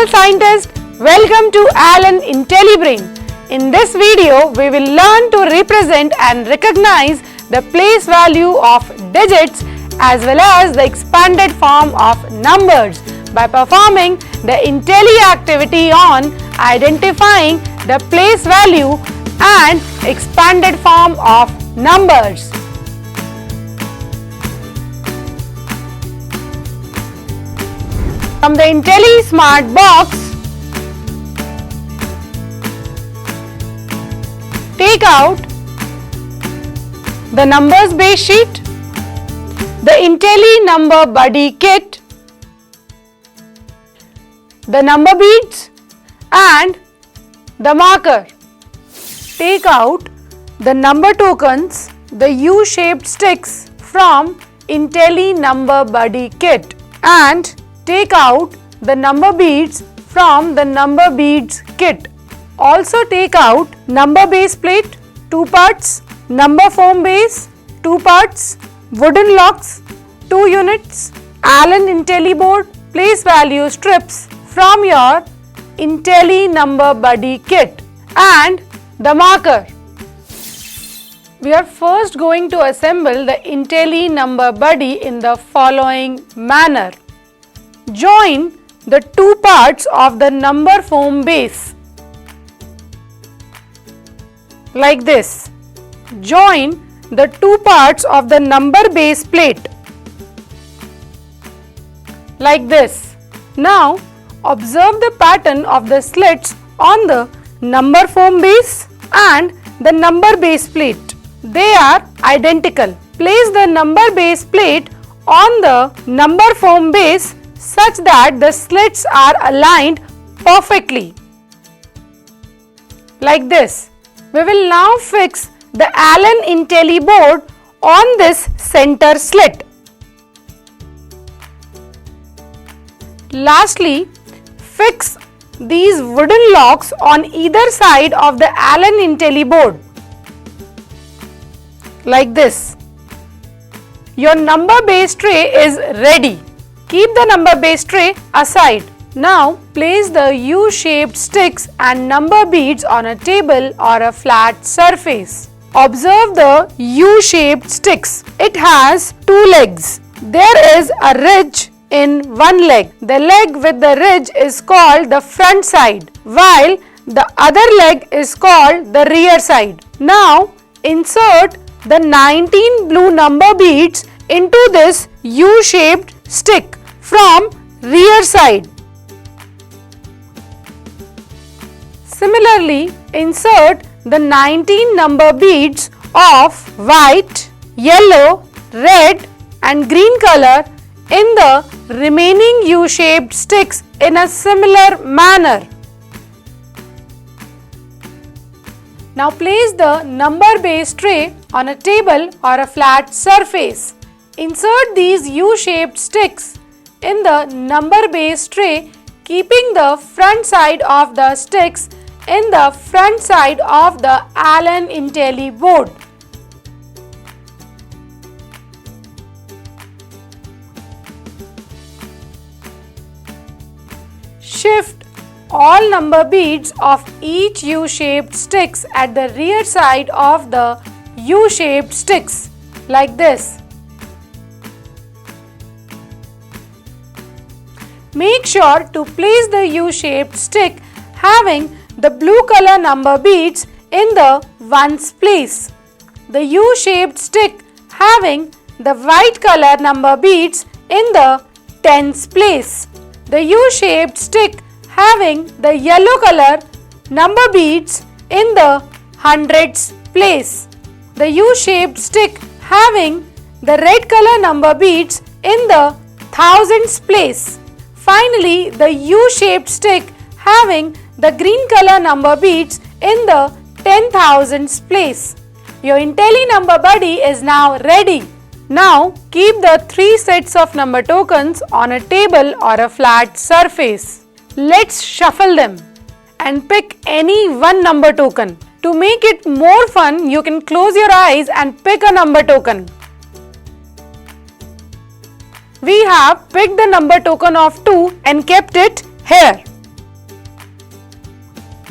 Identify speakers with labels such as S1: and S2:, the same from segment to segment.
S1: physical scientist, welcome to Alan IntelliBrain. In this video, we will learn to represent and recognize the place value of digits as well as the expanded form of numbers by performing the Intelli activity on identifying the place value and expanded form of numbers. From the Intelli Smart Box, take out the numbers base sheet, the Intelli number buddy kit, the number beads and the marker. Take out the number tokens, the U-shaped sticks from Intelli number buddy kit, and take out the number beads from the number beads kit. Also take out number base plate 2 parts, number foam base 2 parts, wooden locks 2 units, Allen Intelli board place value strips from your Intelli number buddy kit and the marker. We are first going to assemble the Intelli number buddy in the following manner. Join the 2 parts of the number foam base like this. Join the 2 parts of the number base plate like this. Now observe the pattern of the slits on the number foam base and the number base plate. They are identical. Place the number base plate on the number foam base such that the slits are aligned perfectly like this. We will now fix the Allen Intelli board on this center slit. Lastly, fix these wooden locks on either side of the Allen Intelli board like this. Your number base tray is ready. Keep the number base tray aside. Now place the U-shaped sticks and number beads on a table or a flat surface. Observe the U-shaped sticks. It has 2 legs. There is a ridge in one leg. The leg with the ridge is called the front side, while the other leg is called the rear side. Now insert the 19 blue number beads into this U-shaped stick from rear side. Similarly, insert the 19 number beads of white, yellow, red and green color in the remaining U-shaped sticks in a similar manner. Now place the number base tray on a table or a flat surface. Insert these U-shaped sticks in the number base tray, keeping the front side of the sticks in the front side of the Allen Intelli board. Shift all number beads of each U-shaped sticks at the rear side of the U-shaped sticks like this. Make sure to place the U-shaped stick having the blue color number beads in the ones place, the U-shaped stick having the white color number beads in the tens place, the U-shaped stick having the yellow color number beads in the hundreds place, the U-shaped stick having the red color number beads in the thousands place. Finally, the U-shaped stick having the green color number beads in the 10,000s place. Your Intelli number buddy is now ready. Now keep the 3 sets of number tokens on a table or a flat surface. Let's shuffle them and pick any one number token. To make it more fun, you can close your eyes and pick a number token. We have picked the number token of 2 and kept it here.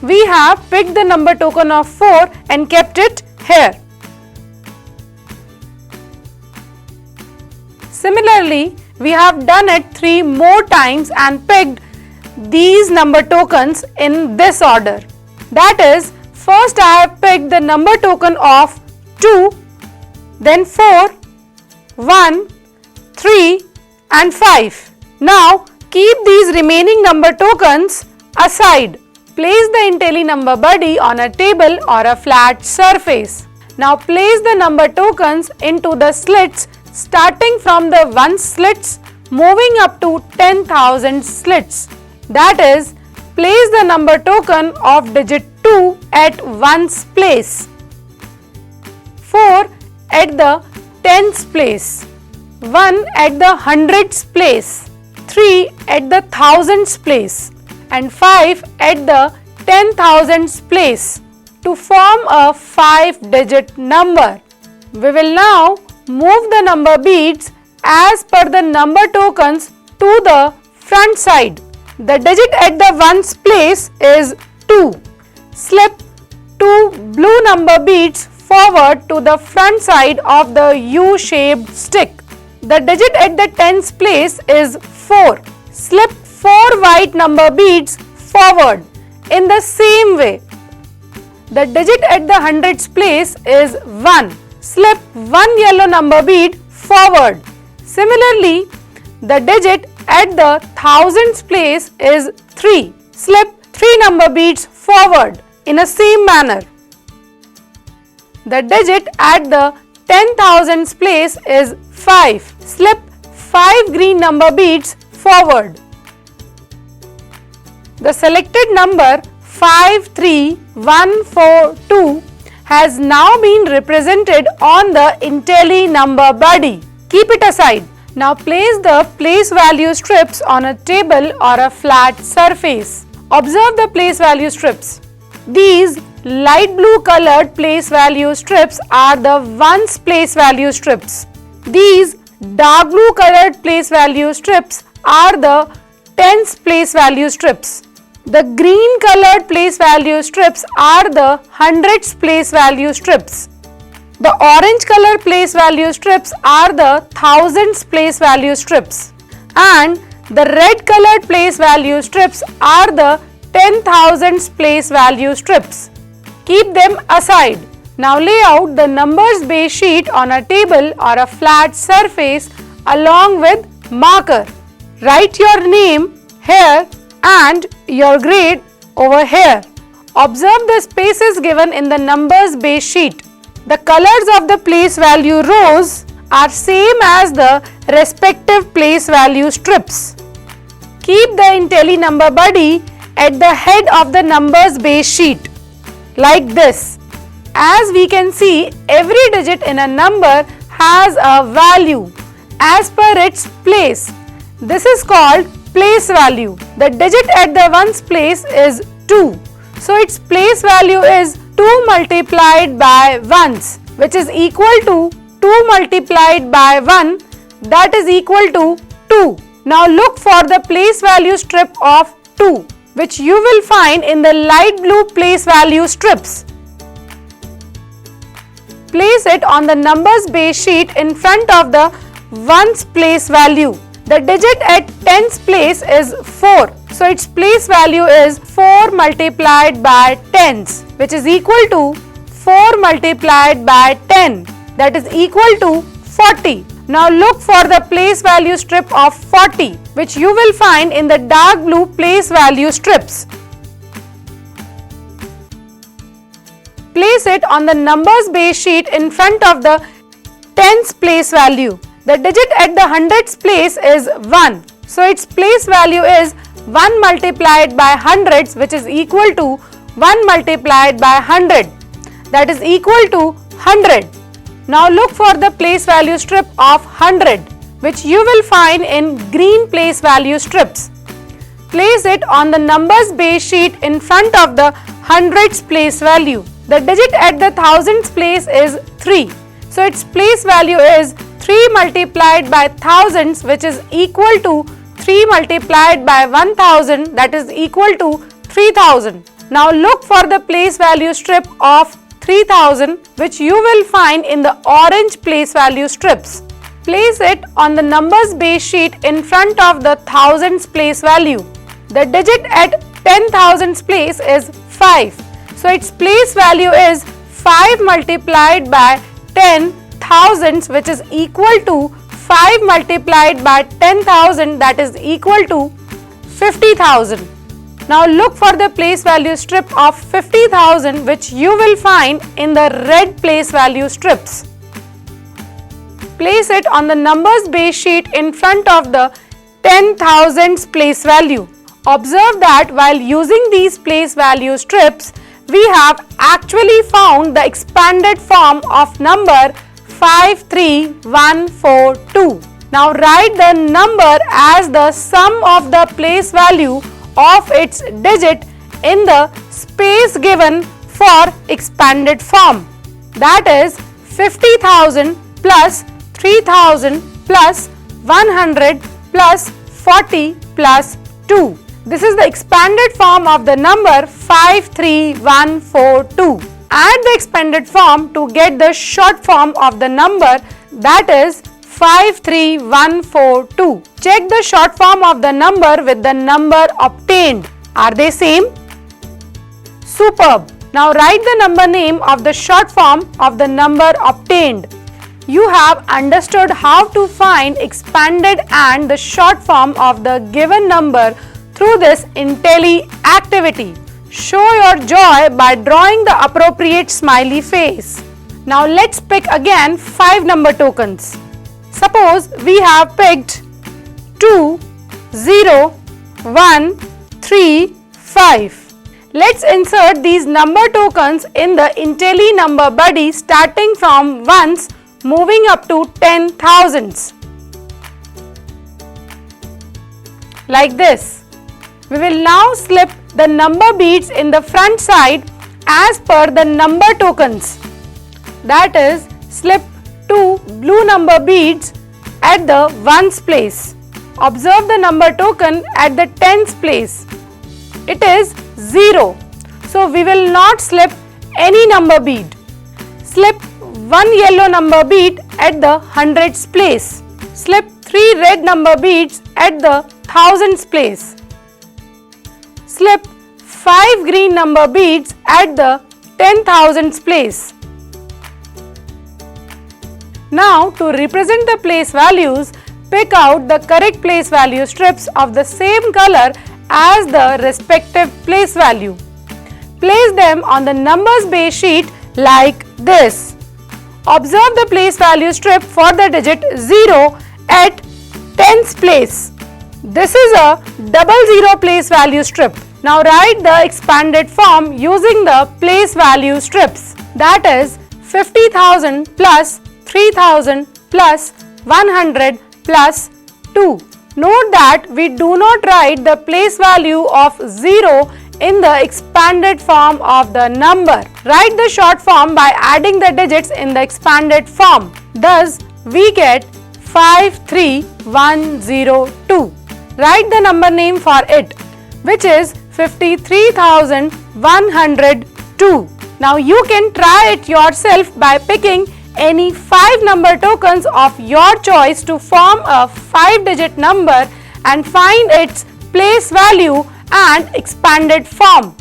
S1: we have picked the number token of 4 and kept it here. Similarly, we have done it 3 more times and picked these number tokens in this order. That is, first I have picked the number token of 2, then 4, 1, 3 and 5. Now keep these remaining number tokens aside. Place the IntelliNumber Buddy on a table or a flat surface. Now place the number tokens into the slits starting from the 1 slits moving up to 10,000 slits. That is, place the number token of digit 2 at 1's place, 4 at the 10th place, 1 at the 100th place, 3 at the 1000th place and 5 at the 10,000th place to form a 5-digit number. We will now move the number beads as per the number tokens to the front side. The digit at the 1's place is 2. Slip 2 blue number beads forward to the front side of the U-shaped stick. The digit at the 10th place is 4. Slip 4 white number beads forward in the same way. The digit at the 100th place is 1. Slip 1 yellow number bead forward. Similarly, the digit at the 1000th place is 3. Slip 3 number beads forward in the same manner. The digit at the 10,000th place is 5. Slip 5 green number beads forward. The selected number 53142 has now been represented on the IntelliNumber Buddy. Keep it aside. Now place the place value strips on a table or a flat surface. Observe the place value strips. These light blue colored place value strips are the 1's place value strips. These dark blue colored place value strips are the 10's place value strips. The green colored place value strips are the 100's place value strips. The orange color place value strips are the 1000's place value strips. And the red colored place value strips are the 10,000's place value strips. Keep them aside. Now lay out the numbers base sheet on a table or a flat surface along with marker. Write your name here and your grade over here. Observe the spaces given in the numbers base sheet. The colors of the place value rows are same as the respective place value strips. Keep the IntelliNumber Buddy at the head of the numbers base sheet like this. As we can see, every digit in a number has a value as per its place. This is called place value. The digit at the 1's place is 2. So its place value is 2 multiplied by 1's, which is equal to 2 multiplied by 1, that is equal to 2. Now look for the place value strip of 2, which you will find in the light blue place value strips. Place it on the numbers base sheet in front of the 1's place value. The digit at 10's place is 4. So its place value is 4 multiplied by 10's, which is equal to 4 multiplied by 10, that is equal to 40. Now look for the place value strip of 40, which you will find in the dark blue place value strips. Place it on the numbers base sheet in front of the 10's place value. The digit at the 100's place is 1. So its place value is 1 multiplied by 100's, which is equal to 1 multiplied by 100, that is equal to 100. Now look for the place value strip of 100, which you will find in green place value strips. Place it on the numbers base sheet in front of the 100's place value. The digit at the 1000's place is 3. So its place value is 3 multiplied by 1000's, which is equal to 3 multiplied by 1000, that is equal to 3000. Now look for the place value strip of 3000 which you will find in the orange place value strips. Place it on the numbers base sheet in front of the thousands place value. The digit at 10,000's place is 5. So its place value is 5 multiplied by 10 thousands which is equal to 5 multiplied by 10,000 that is equal to 50,000. Now look for the place value strip of 50,000 which you will find in the red place value strips. Place it on the numbers base sheet in front of the 10,000's place value. Observe that while using these place value strips, we have actually found the expanded form of number 53142. Now write the number as the sum of the place value of its digit in the space given for expanded form. That is 50,000 plus 3000 plus 100 plus 40 plus 2. This is the expanded form of the number 53142. Add the expanded form to get the short form of the number, that is 53142. Check the short form of the number with the number obtained. Are they same? Superb. Now write the number name of the short form of the number obtained. You have understood how to find expanded and the short form of the given number through this Intelli activity. Show your joy by drawing the appropriate smiley face. Now let's pick again 5 number tokens. Suppose we have picked 2, 0, 1, 3, 5. Let's insert these number tokens in the Intelli number buddy starting from ones moving up to 10,000s. Like this. We will now slip the number beads in the front side as per the number tokens. That is, slip 2 blue number beads at the ones place. Observe the number token at the tens place. It is 0. So we will not slip any number bead. Slip 1 yellow number bead at the hundreds place. Slip 3 red number beads at the thousands place. Slip 5 green number beads at the 10,000s place. Now to represent the place values, pick out the correct place value strips of the same color as the respective place value. Place them on the numbers base sheet like this. Observe the place value strip for the digit 0 at tens place. This is a 00 place value strip. Now write the expanded form using the place value strips. That is 50,000 plus 3000 plus 100 plus 2. Note that we do not write the place value of 0 in the expanded form of the number. Write the short form by adding the digits in the expanded form. Thus, we get 53102. Write the number name for it, which is 53,102. Now you can try it yourself by picking any 5 number tokens of your choice to form a 5-digit number and find its place value and expanded form.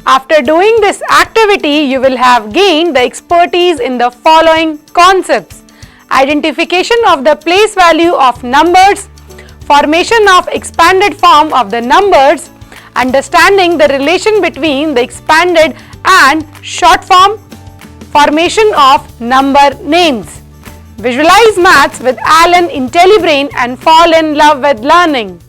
S1: After doing this activity, you will have gained the expertise in the following concepts: identification of the place value of numbers, formation of expanded form of the numbers, understanding the relation between the expanded and short form, formation of number names. Visualize maths with Alan IntelliBrain and fall in love with learning.